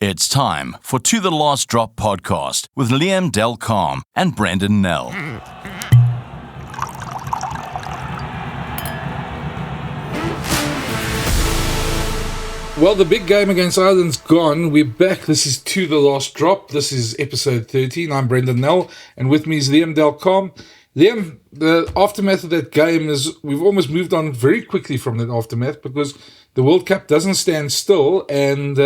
It's time for To The Last Drop podcast with Liam Delcalm and Brendan Nell. Well, the big game against Ireland's gone. We're back. This is To The Last Drop. This is episode 13. I'm Brendan Nell, and with me is Liam Delcalm. Liam, the aftermath of that game is we've almost moved on very quickly from that aftermath because the World Cup doesn't stand still, and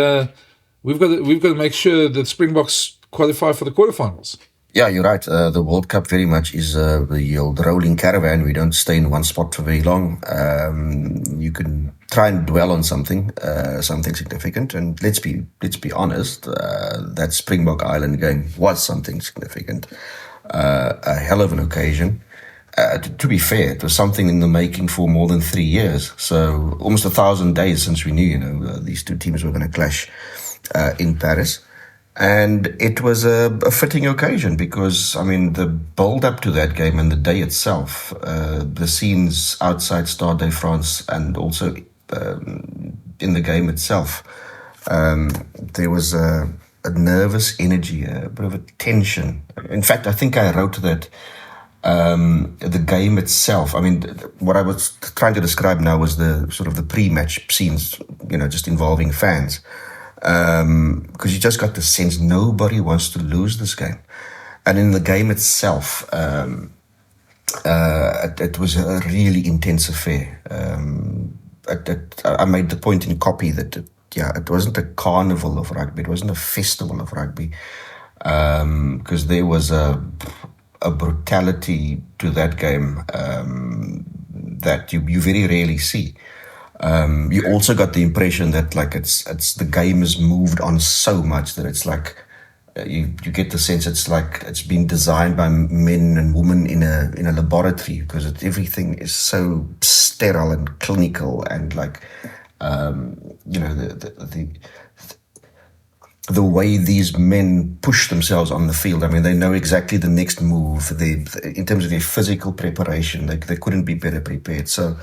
we've got to make sure that Springboks qualify for the quarterfinals. Yeah, you're right. The World Cup very much is the old rolling caravan. We don't stay in one spot for very long. You can try and dwell on something significant, and let's be honest. That Springbok Island game was something significant. A hell of an occasion. To be fair, it was something in the making for more than 3 years. So almost 1,000 days since we knew, these two teams were going to clash in Paris. And it was a fitting occasion because, the build-up to that game and the day itself, the scenes outside Stade de France and also in the game itself, there was a nervous energy, a bit of a tension. In fact, I think I wrote that the game itself, what I was trying to describe now was the sort of the pre-match scenes, just involving fans. Because you just got the sense nobody wants to lose this game. And in the game itself, it was a really intense affair. I made the point in copy that it wasn't a carnival of rugby, it wasn't a festival of rugby, because there was a brutality to that game that you very rarely see. You also got the impression that it's the game has moved on so much that it's like you get the sense it's like it's been designed by men and women in a laboratory because everything is so sterile and clinical and the way these men push themselves on the field. They know exactly the next move. In terms of their physical preparation, they couldn't be better prepared. So.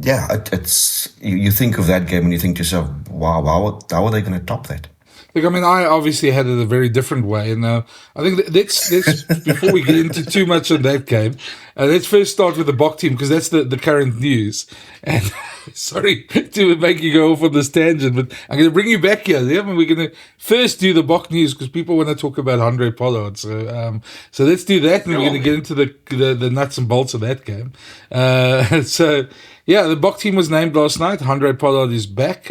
It's you think of that game and you think to yourself, wow, how are they going to top that? Look, I obviously had it a very different way, and I think let's before we get into too much of that game, let's first start with the Bok team because that's the current news. And sorry to make you go off on this tangent, but I'm going to bring you back here. Yeah, we're going to first do the Bok news because people want to talk about Andre Pollard. So let's do that, and we're going to get into the nuts and bolts of that game. The Bok team was named last night. Andre Pollard is back.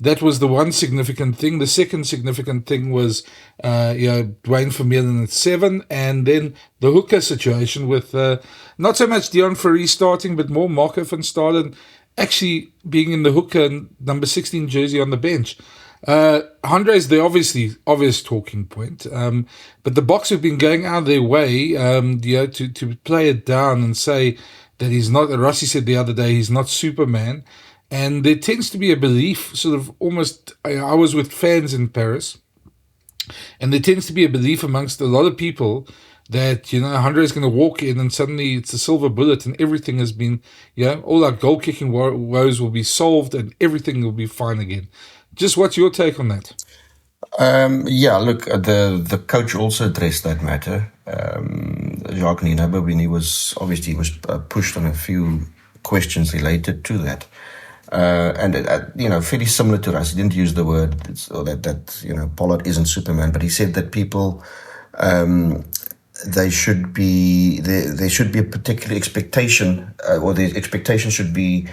That was the one significant thing. The second significant thing was, Dwayne Vermeulen at 7, and then the hooker situation with not so much Deon Fourie starting, but more Marco van Staden actually being in the hooker number 16 jersey on the bench. Andre is the obvious talking point, but the Boks have been going out of their way, to play it down and say that he's not. Rossi said the other day he's not Superman. And there tends to be a belief, sort of almost, I was with fans in Paris, and there tends to be a belief amongst a lot of people that, Andre is going to walk in and suddenly it's a silver bullet and everything has been, all our goal-kicking woes will be solved and everything will be fine again. Just what's your take on that? Look, the coach also addressed that matter. Jacques Nienaber, when he was pushed on a few questions related to that. Fairly similar to us. He didn't use the word that Pollard isn't Superman, but he said that people, there should be a particular expectation, or the expectation should be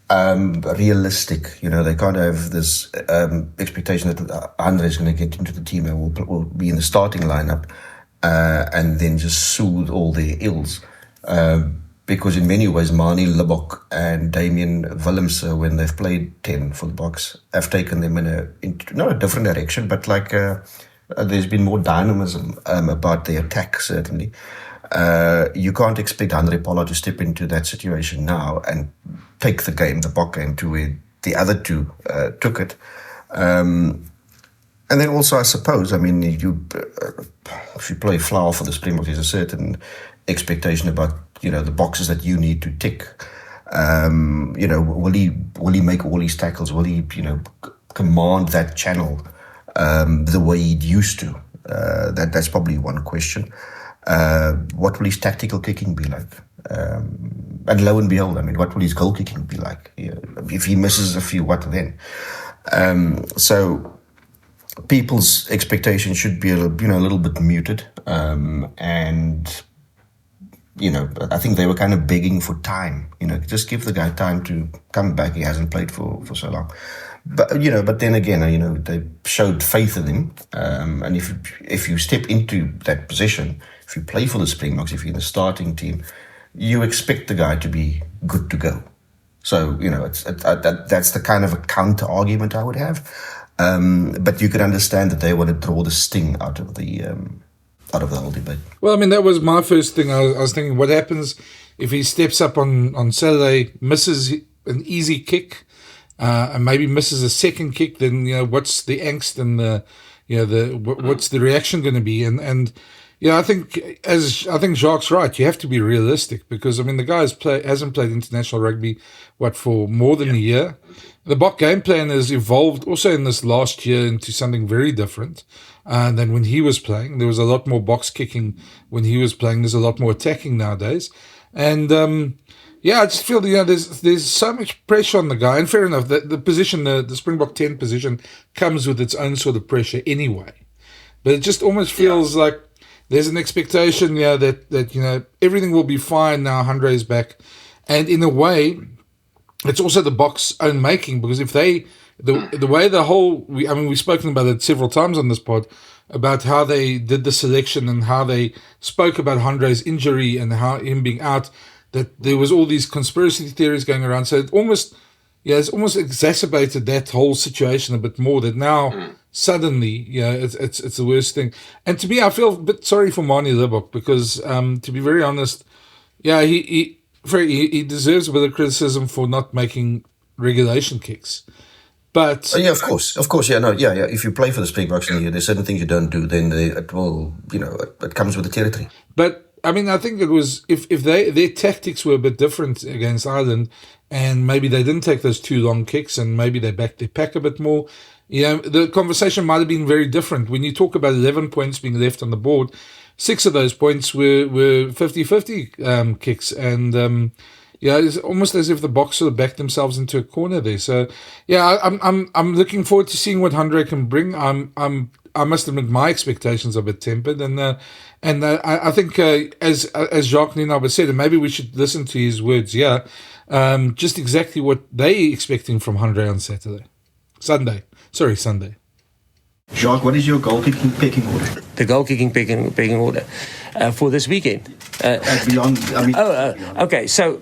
realistic. They can't have this expectation that Andre is going to get into the team and will be in the starting lineup, and then just soothe all their ills. Because in many ways, Mani Libbok and Damien Willemse, when they've played 10 for the Boks, have taken them in not a different direction, but there's been more dynamism about the attack, certainly. You can't expect Andre Pollard to step into that situation now and take the Bok game to where the other two took it. And then also, I suppose, if you play flower for the Springboks, there's a certain expectation about the boxes that you need to tick. Will he make all his tackles? Will he command that channel the way he used to? That's probably one question. What will his tactical kicking be like? And lo and behold, I mean, what will his goal kicking be like? If he misses a few, what then? So people's expectations should be a little bit muted, and I think they were kind of begging for time. Just give the guy time to come back. He hasn't played for so long. But then again, they showed faith in him. And if you step into that position, if you play for the Springboks, if you're in the starting team, you expect the guy to be good to go. So, that's the kind of a counter argument I would have. But you could understand that they want to draw the sting out of the whole debate. Well, I mean, that was my first thing. I was thinking, what happens if he steps up on Saturday, misses an easy kick, and maybe misses a second kick? Then what's the angst and what's the reaction going to be? And I think Jacques right. You have to be realistic, because I mean the guy hasn't played international rugby for more than a year. The Bok game plan has evolved also in this last year into something very different than when he was playing. There was a lot more box kicking when he was playing. There's a lot more attacking nowadays. And I just feel there's so much pressure on the guy. And fair enough, the position, the Springbok 10 position, comes with its own sort of pressure anyway. But it just almost feels like there's an expectation that everything will be fine now. Handré is back. And in a way, it's also the Bok's own making, because if the way we've spoken about it several times on this pod, about how they did the selection and how they spoke about Handré's injury and how him being out, that there was all these conspiracy theories going around. So it it's almost exacerbated that whole situation a bit more, that now suddenly, it's the worst thing. And to me, I feel a bit sorry for Manie Libbok, because to be very honest, he deserves a bit of criticism for not making regulation kicks. But of course, If you play for the Springboks and there's certain things you don't do, then it will, it comes with the territory. But I mean, I think it was if their tactics were a bit different against Ireland, and maybe they didn't take those 2 long kicks, and maybe they backed their pack a bit more, the conversation might have been very different. When you talk about 11 points being left on the board, 6 of those points were 50-50 kicks, and it's almost as if the Boks sort of backed themselves into a corner there. So I'm looking forward to seeing what Handré can bring. I must admit my expectations are a bit tempered, and I think as Jacques Nienaber said, and maybe we should listen to his words here, just exactly what they expecting from Handré on Sunday. Jacques, what is your goal-kicking pecking order? The goal-kicking pecking order for this weekend. Okay. So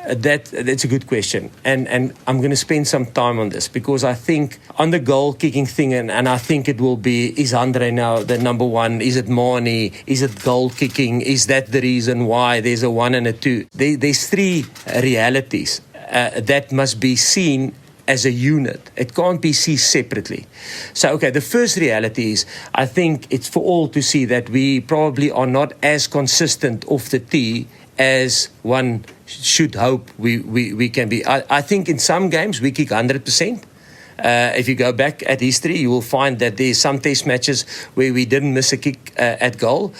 that's a good question, and I'm going to spend some time on this, because I think on the goal-kicking thing, and I think it will be, is Handré now the number one? Is it Manie? Is it goal-kicking? Is that the reason why there's a 1 and a 2? There's 3 realities that must be seen as a unit. It can't be seen separately. So, the first reality is, I think it's for all to see that we probably are not as consistent off the tee as one should hope we can be. I think in some games we kick 100%. If you go back at history, you will find that there's some test matches where we didn't miss a kick at goal,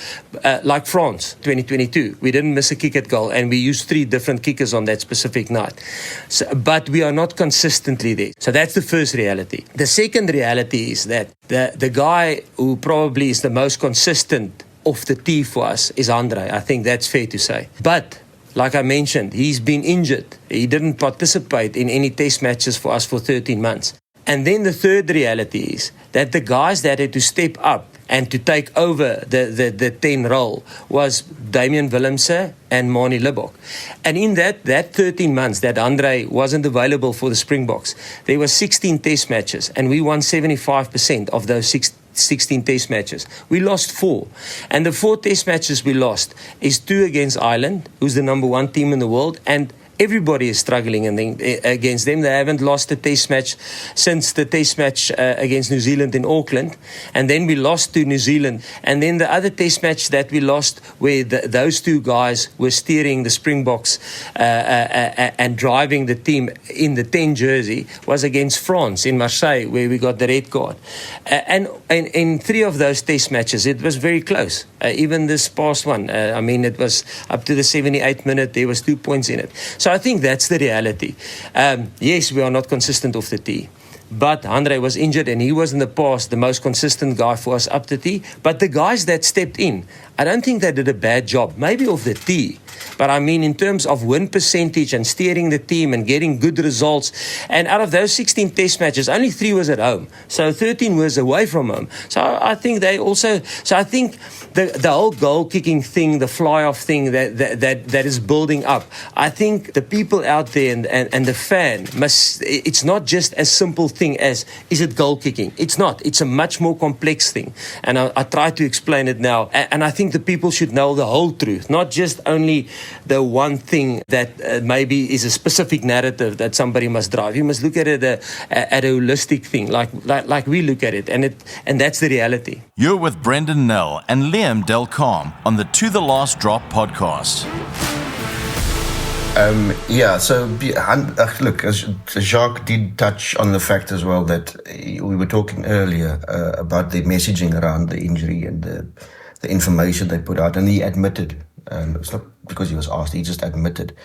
like France 2022. We didn't miss a kick at goal, and we used 3 different kickers on that specific night. So, but we are not consistently there. So that's the first reality. The second reality is that the guy who probably is the most consistent off the tee for us is Handré. I think that's fair to say. But like I mentioned, he's been injured. He didn't participate in any test matches for us for 13 months. And then the third reality is that the guys that had to step up and to take over the 10 role was Damian Willemse and Manie Libbok. And in that 13 months that Handré wasn't available for the Springboks, there were 16 test matches, and we won 75% of those 16 test matches. We lost 4. And the 4 test matches we lost is 2 against Ireland, who's the number 1 team in the world, and everybody is struggling against them. They haven't lost a test match since the test match against New Zealand in Auckland. And then we lost to New Zealand. And then the other test match that we lost, where those two guys were steering the Springboks and driving the team in the 10 jersey, was against France in Marseille, where we got the red card. And in 3 of those test matches, it was very close. Even this past one, it was up to the 78th minute, there was 2 points in it. So I think that's the reality. Yes, we are not consistent off the tee. But Andre was injured, and he was in the past the most consistent guy for us up the tee. But the guys that stepped in, I don't think they did a bad job. Maybe off the tee. But I mean, in terms of win percentage and steering the team and getting good results. And out of those 16 test matches, only 3 was at home. So 13 was away from home. So I think they also... So I think the whole goal-kicking thing, the fly-off thing that is building up, I think the people out there and the fan must... It's not just as simple thing as, is it goal-kicking? It's not. It's a much more complex thing. And I try to explain it now. And I think the people should know the whole truth, not just only the one thing that maybe is a specific narrative that somebody must drive. You must look at it at a holistic thing, like we look at it, and that's the reality. You're with Brendan Nell and Liam Delcom on the To The Last Drop podcast. Look, Jacques did touch on the fact as well that we were talking earlier about the messaging around the injury and the information they put out, and he admitted, it's not because he was asked, he just admitted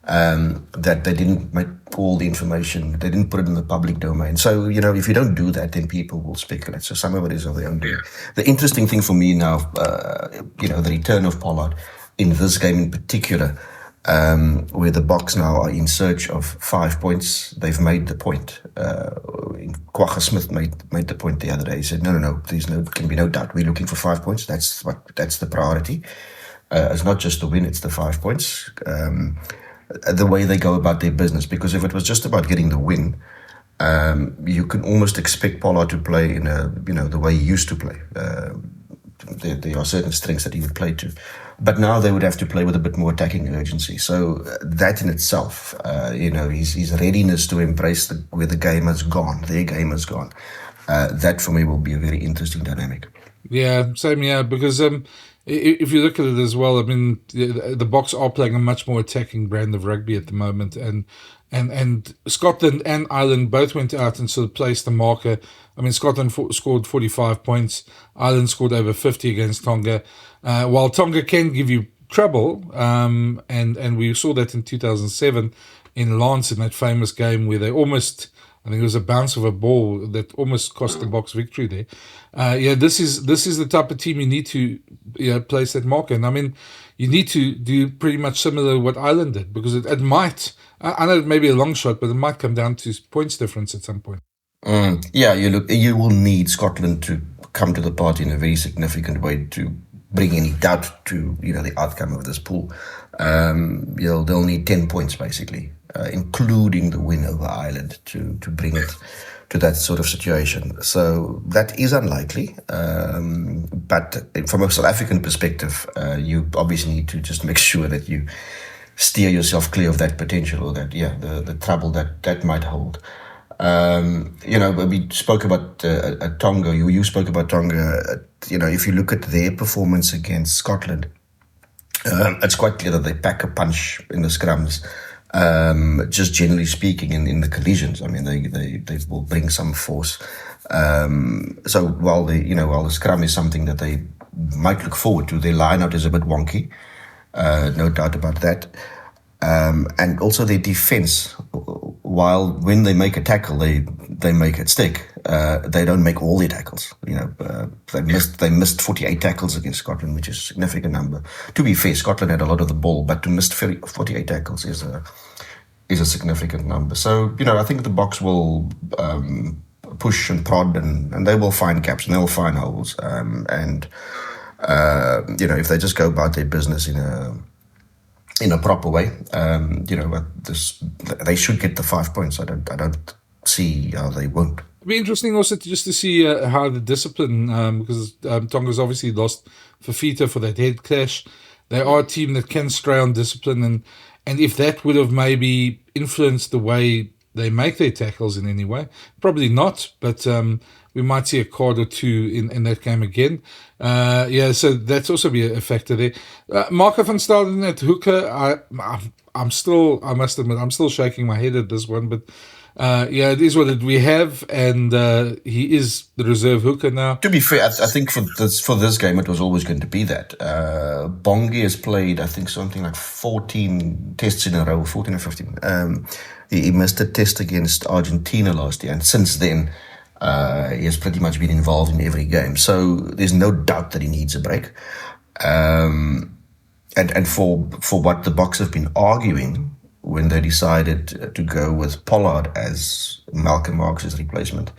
that they didn't make all the information, they didn't put it in the public domain. So, if you don't do that, then people will speculate. So some of it is of their own doing. The interesting thing for me now, the return of Pollard in this game in particular, where the Boks now are in search of 5 points. They've made the point. Kwagga Smith made the point the other day. He said, no, can be no doubt. We're looking for 5 points. That's the priority. It's not just the win, it's the 5 points. The way they go about their business, because if it was just about getting the win, you can almost expect Pollard to play in the way he used to play. There are certain strengths that he would play to. But now they would have to play with a bit more attacking urgency. So that in itself, his readiness to embrace where the game has gone, their game has gone, that for me will be a very interesting dynamic. Yeah, same here, because if you look at it as well, I mean, the Boks are playing a much more attacking brand of rugby at the moment, and Scotland and Ireland both went out and sort of placed the marker. I mean, Scotland scored 45 points, Ireland scored over 50 against Tonga, while Tonga can give you trouble, and we saw that in 2007 in Lance in that famous game where they almost... I think it was a bounce of a ball that almost cost the Boks victory there. This is the type of team you need to place that marker. And I mean, you need to do pretty much similar to what Ireland did, because it might, I know it may be a long shot, but it might come down to points difference at some point. You will need Scotland to come to the party in a very significant way to bring any doubt to the outcome of this pool. They'll need 10 points basically, including the win over Ireland to bring it to that sort of situation. So that is unlikely. But from a South African perspective, you obviously need to just make sure that you steer yourself clear of that potential, or that the trouble that might hold. We spoke about Tonga. You spoke about Tonga. If you look at their performance against Scotland, it's quite clear that they pack a punch in the scrums. Just generally speaking, in the collisions, I mean, they will bring some force. So while the scrum is something that they might look forward to, their line-out is a bit wonky, no doubt about that. And also their defense, while when they make a tackle, they make it stick. They don't make all their tackles. They missed 48 tackles against Scotland, which is a significant number. To be fair, Scotland had a lot of the ball, but to miss 48 tackles is a significant number. So I think the Boks will push and prod, and they will find gaps and they'll find holes. If they just go about their business in a proper way, they should get the 5 points. I don't see how they won't. It'd be interesting also to see how the discipline, because Tonga's obviously lost Fafita for that head clash. They are a team that can stray on discipline, and if that would have maybe influenced the way they make their tackles in any way, probably not, but we might see a card or two in that game again. So that's also be a factor there. Marco van Staden at hooker, I must admit, I'm still shaking my head at this one, but it is what we have, and he is the reserve hooker now. To be fair, I think for this game, it was always going to be that. Bongi has played, I think, something like 14 tests in a row, 14 or 15. He missed a test against Argentina last year, and since then, he has pretty much been involved in every game. So there's no doubt that he needs a break. And for what the Boks have been arguing when they decided to go with Pollard as Malcolm Marx's replacement,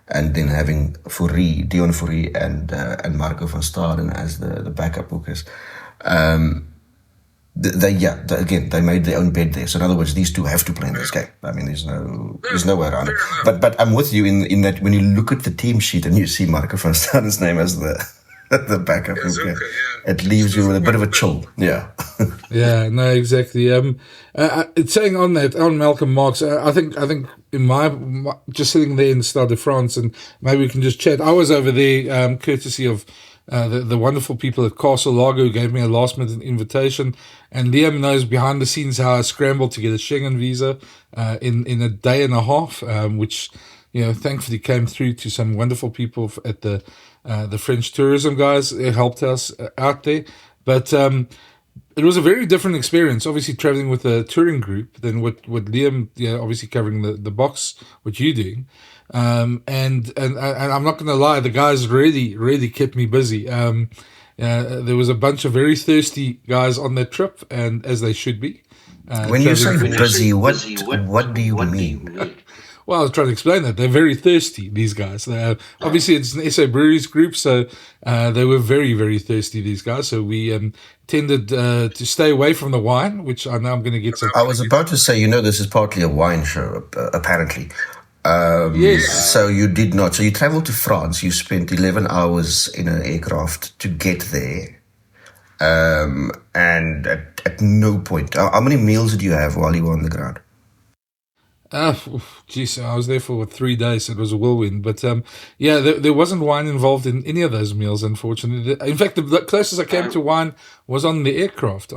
and then having Dion Fourie and Marco van Staden as the backup hookers. They made their own bed there. So in other words, these two have to play in this game. I mean, there's no way around it. But I'm with you in that when you look at the team sheet and you see Marco van Staden's name as the backup hooker, it leaves you with a bit of a chill. Yeah. Yeah, no, exactly. Saying on Malcolm Marx, I think in my just sitting there in the Stade de France, and maybe we can just chat. I was over there courtesy of the wonderful people at Castle Lager who gave me a last minute invitation, and Liam knows behind the scenes how I scrambled to get a Schengen visa in a day and a half, which thankfully came through to some wonderful people at the French tourism guys. It helped us out there, but it was a very different experience, obviously traveling with a touring group than what Liam, obviously covering the box, what you're doing. And I'm not going to lie, the guys really kept me busy. There was a bunch of very thirsty guys on that trip, and as they should be. When you say busy, what do you mean? Well, I was trying to explain that. They're very thirsty, these guys. Obviously, it's an SA Breweries group, so they were very, very thirsty, these guys. So we tended to stay away from the wine, which I know I'm going to get some... I was about to say, this is partly a wine show, apparently. Yes. So you did not. So you traveled to France. You spent 11 hours in an aircraft to get there. And at no point... How many meals did you have while you were on the ground? I was there for 3 days. So it was a whirlwind. But there wasn't wine involved in any of those meals, unfortunately. In fact, the closest I came to wine was on the aircraft.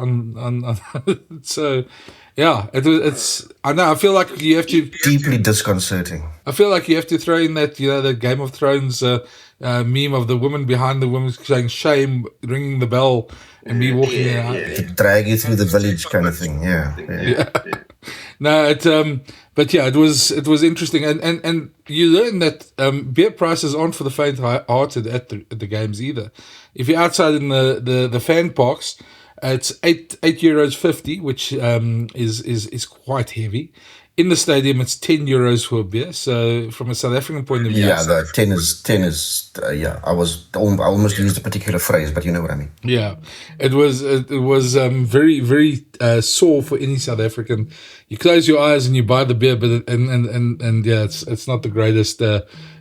So, yeah, it's. I know. I feel like you have to deeply disconcerting. I feel like you have to throw in that the Game of Thrones meme of the woman behind the woman saying "shame," ringing the bell, and me walking out. To drag you through the village, kind of thing. Yeah. No, but yeah, it was interesting, and you learn that beer prices aren't for the faint-hearted at the games either. If you're outside in the fan parks, it's €8.50, which is quite heavy. In the stadium, it's €10 for a beer. So from a South African point of view, the 10 is. I almost used a particular phrase, but you know what I mean. Yeah, it was very, very sore for any South African. You close your eyes and you buy the beer, but it's not the greatest.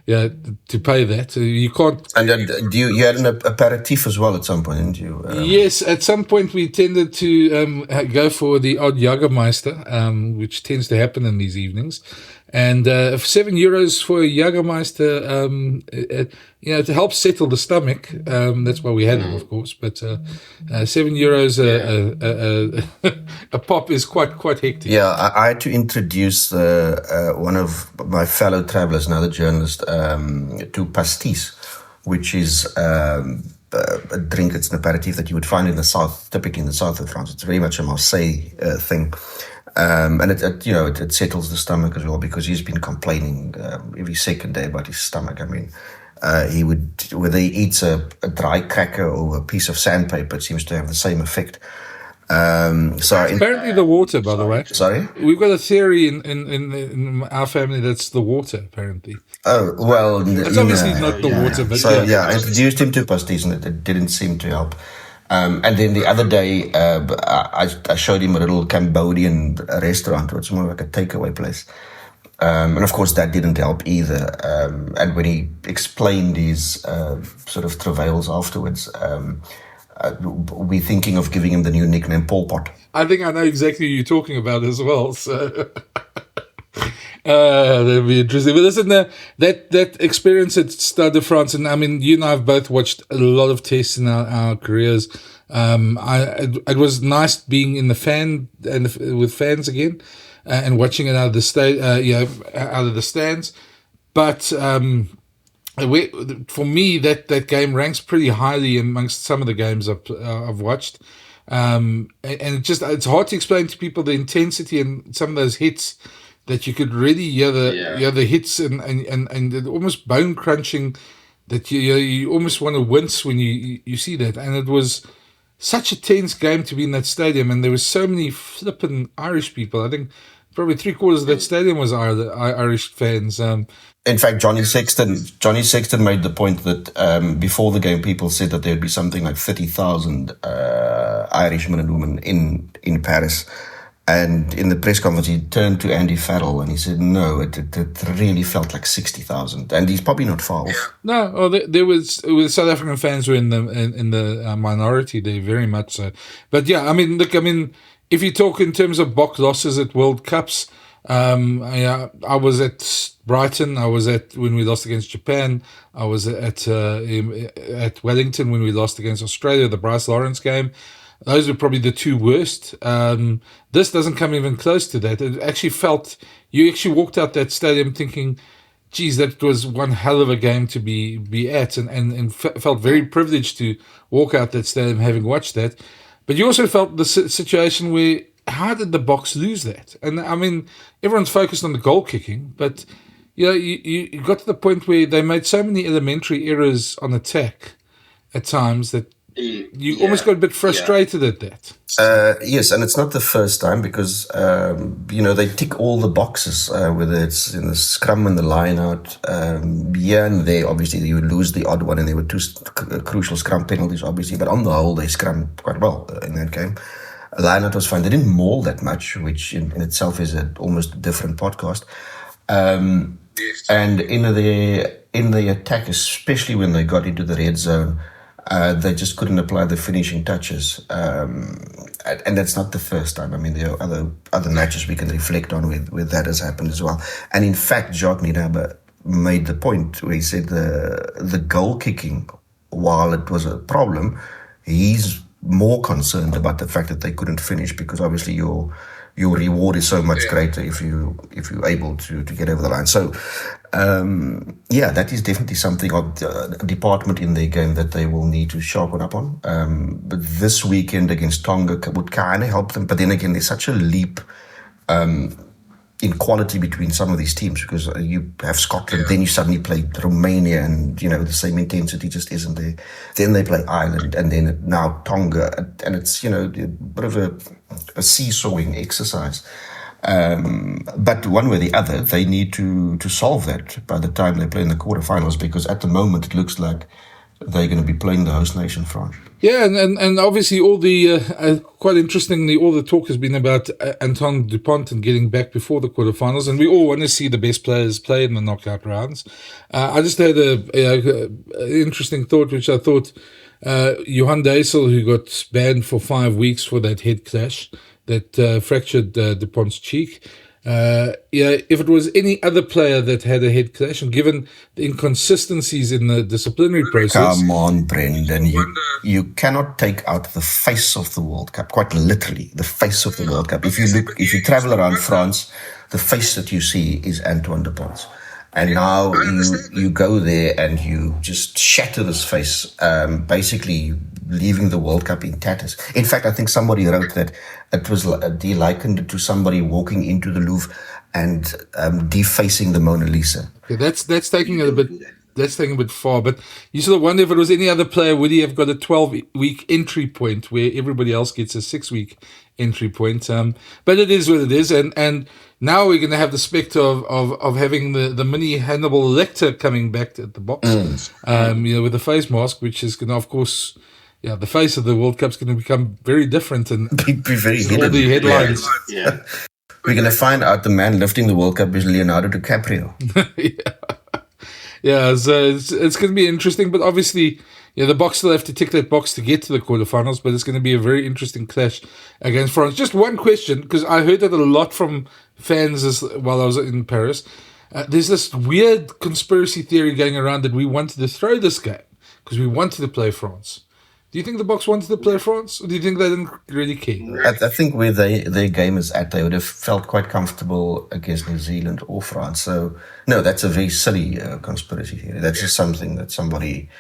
To pay that, you can't. And you had an aperitif as well at some point, didn't you? Yes, at some point we tended to go for the odd Jagermeister, which tends to happen in these evenings. And €7 for a Jagermeister, to help settle the stomach. That's why we had it, of course. But €7 a pop is quite hectic. Yeah, I had to introduce one of my fellow travelers, another journalist, to pastis, which is a drink. It's an aperitif that you would find in the south, typically in the south of France. It's very much a Marseille thing. And it settles the stomach as well, because he's been complaining every second day about his stomach. I mean, he would, whether he eats a dry cracker or a piece of sandpaper, it seems to have the same effect. Apparently the water, by the way. Sorry? We've got a theory in our family that's the water, apparently. Oh, well... It's obviously not the water, but... So, I introduced him to pastis and it didn't seem to help. And then the other day, I showed him a little Cambodian restaurant, which is more like a takeaway place. And of course, that didn't help either. And when he explained his sort of travails afterwards, we're thinking of giving him the new nickname Pol Pot. I think I know exactly who you're talking about as well. So that'd be interesting. But listen, that experience at Stade de France, and I mean, you and I have both watched a lot of tests in our careers. It was nice being in the fan and with fans again, and watching it out of the out of the stands. But for me, that game ranks pretty highly amongst some of the games I've watched. And it's hard to explain to people the intensity and some of those hits that you could really hear the hits and almost bone crunching that you almost want to wince when you see that. And it was such a tense game to be in that stadium, and there was so many flippin' Irish people. I think probably 3/4 of that stadium was Irish fans. In fact, Johnny Sexton made the point that before the game, people said that there'd be something like 30,000 Irishmen and women in Paris. And in the press conference, he turned to Andy Farrell and he said, "No, it really felt like 60,000." And he's probably not far off. No, there was South African fans were in the minority there, very much so. But yeah, I mean, look, if you talk in terms of box losses at World Cups, I was at Brighton. I was when we lost against Japan. I was at Wellington when we lost against Australia, the Bryce Lawrence game. Those were probably the two worst. This doesn't come even close to that. It actually you actually walked out that stadium thinking, geez, that was one hell of a game to be at, and felt very privileged to walk out that stadium having watched that. But you also felt the situation where, how did the Boks lose that? And I mean, everyone's focused on the goal kicking, but you got to the point where they made so many elementary errors on attack at times that you almost got a bit frustrated at that. Yes, and it's not the first time because, they tick all the boxes, whether it's in the scrum and the line out. Here and there, obviously, you would lose the odd one, and there were two crucial scrum penalties, obviously. But on the whole, they scrum quite well in that game. Line out was fine. They didn't maul that much, which in itself is almost a different podcast. And in the attack, especially when they got into the red zone, they just couldn't apply the finishing touches. And that's not the first time. I mean, there are other matches we can reflect on where that has happened as well. And in fact, Jacques Nienaber made the point where he said the goal kicking, while it was a problem, he's more concerned about the fact that they couldn't finish, because obviously your reward is so much greater if you're able to get over the line. So that is definitely something of a department in their game that they will need to sharpen up on. But this weekend against Tonga would kind of help them. But then again, there's such a leap in quality between some of these teams, because you have Scotland, then you suddenly play Romania, and the same intensity just isn't there. Then they play Ireland, and then now Tonga, and it's a bit of a seesawing exercise. But one way or the other, they need to solve that by the time they play in the quarterfinals, because at the moment it looks like they're going to be playing the host nation, France. Yeah, and obviously all the quite interestingly, all the talk has been about Antoine Dupont and getting back before the quarterfinals, and we all want to see the best players play in the knockout rounds. I just had a interesting thought, which I thought Johan Deysel, who got banned for 5 weeks for that head clash that fractured Dupont's cheek. If it was any other player that had a head clash, and given the inconsistencies in the disciplinary process. Come on, Brendan. You cannot take out the face of the World Cup, quite literally, the face of the World Cup. If you travel around France, the face that you see is Antoine Dupont. And now you go there and you just shatter this face, basically leaving the World Cup in tatters. In fact, I think somebody wrote that it was likened to somebody walking into the Louvre and defacing the Mona Lisa. Okay, that's taking it a bit. That's taking a bit far, but you sort of wonder if it was any other player, would he have got a 12-week entry point where everybody else gets a 6-week entry point? But it is what it is, and now we're going to have the spectre of having the mini Hannibal Lecter coming back at the box, with the face mask, which is going to, of course, the face of the World Cup's going to become very different and be very hidden. All the headlines. Yeah. We're going to find out the man lifting the World Cup is Leonardo DiCaprio. Yeah, so it's going to be interesting, but obviously the Boks still have to tick that box to get to the quarterfinals, but it's going to be a very interesting clash against France. Just one question, because I heard it a lot from fans while I was in Paris. There's this weird conspiracy theory going around that we wanted to throw this game because we wanted to play France. Do you think the Boks wanted to play France, or do you think they didn't really care? I think where their game is at, they would have felt quite comfortable against New Zealand or France. So, no, that's a very silly conspiracy theory. That's just something that somebody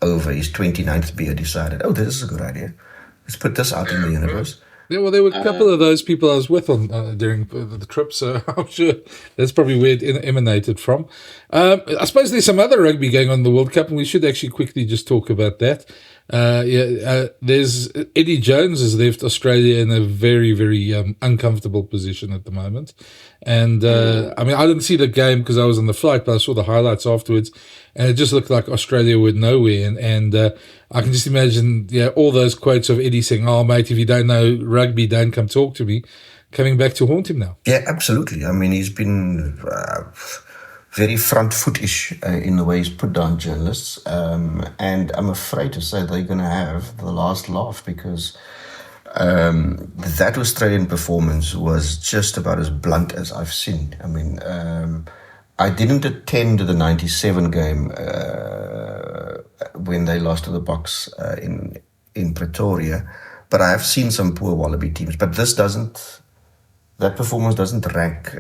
over his 29th beer decided, oh, this is a good idea. Let's put this out in the universe. Yeah, well, there were a couple of those people I was with on during the trip, so I'm sure that's probably where it emanated from. I suppose there's some other rugby going on in the World Cup, and we should actually quickly just talk about that. There's Eddie Jones has left Australia in a very, very uncomfortable position at the moment. And I didn't see the game because I was on the flight, but I saw the highlights afterwards, and it just looked like Australia were nowhere. And I can just imagine all those quotes of Eddie saying, "Oh, mate, if you don't know rugby, don't come talk to me," coming back to haunt him now. Yeah, absolutely. I mean, he's been very front-footish in the way he's put down journalists. And I'm afraid to say they're going to have the last laugh because that Australian performance was just about as blunt as I've seen. I mean, I didn't attend the 97 game when they lost to the Boks in Pretoria, but I have seen some poor Wallaby teams. But that performance doesn't rank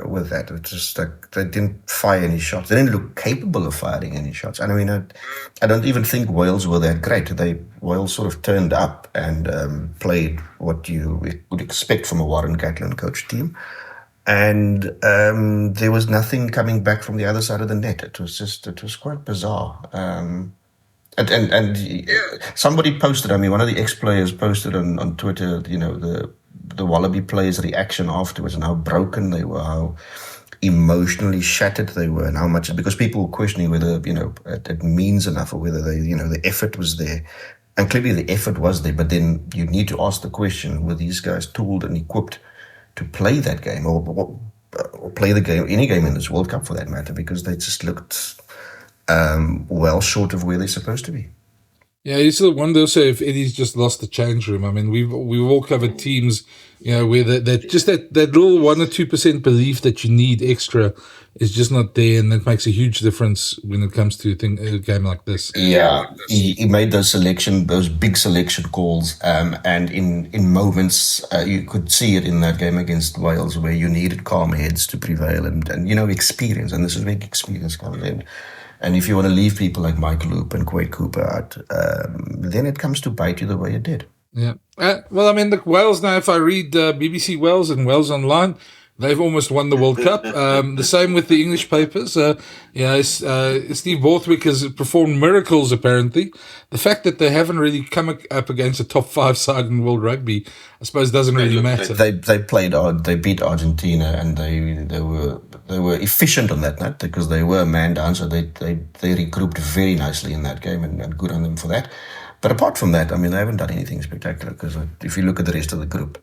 with that. It's just like they didn't fire any shots. They didn't look capable of firing any shots. And I mean, I don't even think Wales were that great. Wales sort of turned up and played what you would expect from a Warren Gatland coach team. And there was nothing coming back from the other side of the net. It was quite bizarre. And somebody posted, one of the ex-players posted on Twitter, the Wallaby players' reaction afterwards and how broken they were, how emotionally shattered they were, and how much, because people were questioning whether, it means enough or whether the effort was there. And clearly the effort was there, but then you need to ask the question, were these guys tooled and equipped to play that game or play the game, any game in this World Cup for that matter, because they just looked well short of where they're supposed to be. Yeah, you sort of wonder also if Eddie's just lost the change room. I mean, we've all covered teams, where that little 1 or 2% belief that you need extra is just not there, and that makes a huge difference when it comes to a game like this. Yeah, he made those big selection calls, and in moments you could see it in that game against Wales where you needed calm heads to prevail and experience, and this is where experience comes in. And if you want to leave people like Mike Loop and Quade Cooper out, then it comes to bite you the way it did. Yeah. The Wales now, if I read BBC Wales and Wales Online, they've almost won the World Cup. The same with the English papers. Steve Borthwick has performed miracles, apparently. The fact that they haven't really come up against a top 5 side in world rugby, I suppose, doesn't really matter. They played hard. They beat Argentina, and they were efficient on that night because they were man down. So they regrouped very nicely in that game, and good on them for that. But apart from that, they haven't done anything spectacular because if you look at the rest of the group,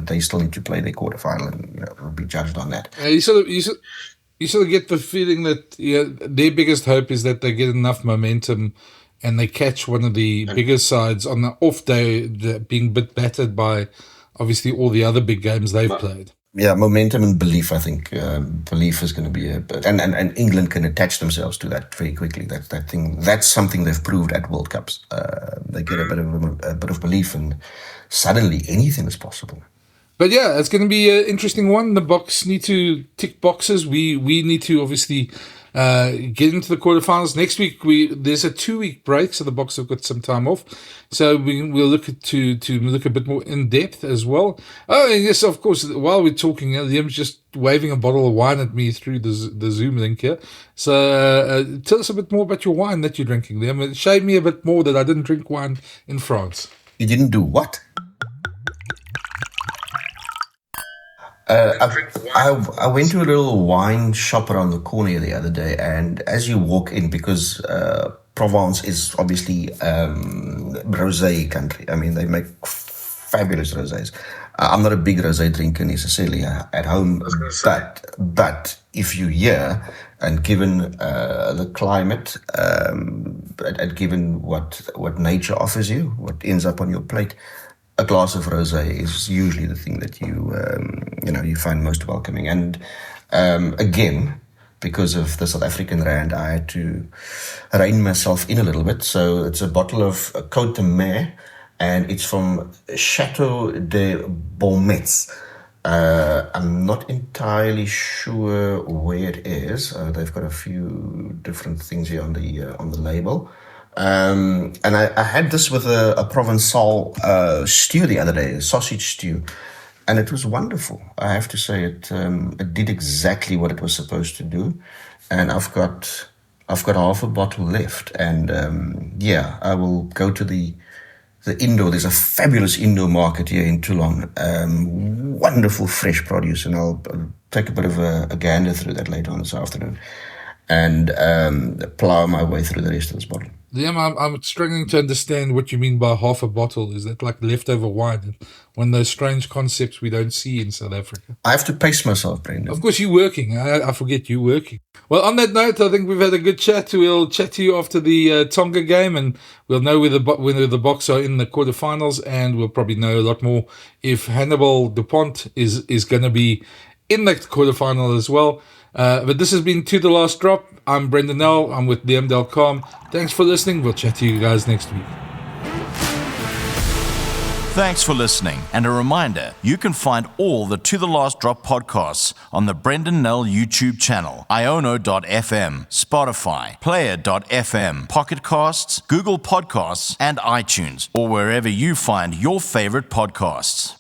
they still need to play their quarterfinal and will be judged on that. You sort of get the feeling that their biggest hope is that they get enough momentum and they catch one of the bigger sides on the off day, being a bit battered by obviously all the other big games they've played. Yeah, momentum and belief. I think belief is going to be and England can attach themselves to that very quickly. That's something they've proved at World Cups. They get a bit of belief, and suddenly anything is possible. But yeah, it's going to be an interesting one. The Boks need to tick boxes. We need to obviously get into the quarterfinals. Next week, there's a 2-week break, so the Boks have got some time off. So we'll look to look a bit more in depth as well. Oh, and yes, of course, while we're talking, Liam's just waving a bottle of wine at me through the Zoom link here. So tell us a bit more about your wine that you're drinking, Liam. Shame me a bit more that I didn't drink wine in France. You didn't do what? I went to a little wine shop around the corner the other day, and as you walk in, because Provence is obviously rosé country. They make fabulous rosés. I'm not a big rosé drinker necessarily at home, but if you're here and given the climate, and given what nature offers you, what ends up on your plate, a glass of rosé is usually the thing that you find most welcoming. And again, because of the South African rand, I had to rein myself in a little bit. So it's a bottle of Côte de Mer, and it's from Chateau de Beaumetz. I'm not entirely sure where it is. They've got a few different things here on the label. And I had this with a Provençal stew the other day, a sausage stew, and it was wonderful. I have to say it did exactly what it was supposed to do, and I've got half a bottle left, and I will go to the indoor. There's a fabulous indoor market here in Toulon, wonderful fresh produce, and I'll take a bit of a gander through that later on this afternoon, and plow my way through the rest of this bottle. Liam, I'm struggling to understand what you mean by half a bottle. Is that like leftover wine? One of those strange concepts we don't see in South Africa. I have to pace myself, Brendan. Of course, you're working. I forget you're working. Well, on that note, I think we've had a good chat. We'll chat to you after the Tonga game, and we'll know whether the Boks are in the quarterfinals, and we'll probably know a lot more if Hannibal Dupont is going to be in the quarterfinal as well. But this has been To The Last Drop. I'm Brendan Nell. I'm with Liam.com. Thanks for listening. We'll chat to you guys next week. Thanks for listening. And a reminder, you can find all the To The Last Drop podcasts on the Brendan Nell YouTube channel, iono.fm, Spotify, Player.fm, Pocket Casts, Google Podcasts, and iTunes, or wherever you find your favorite podcasts.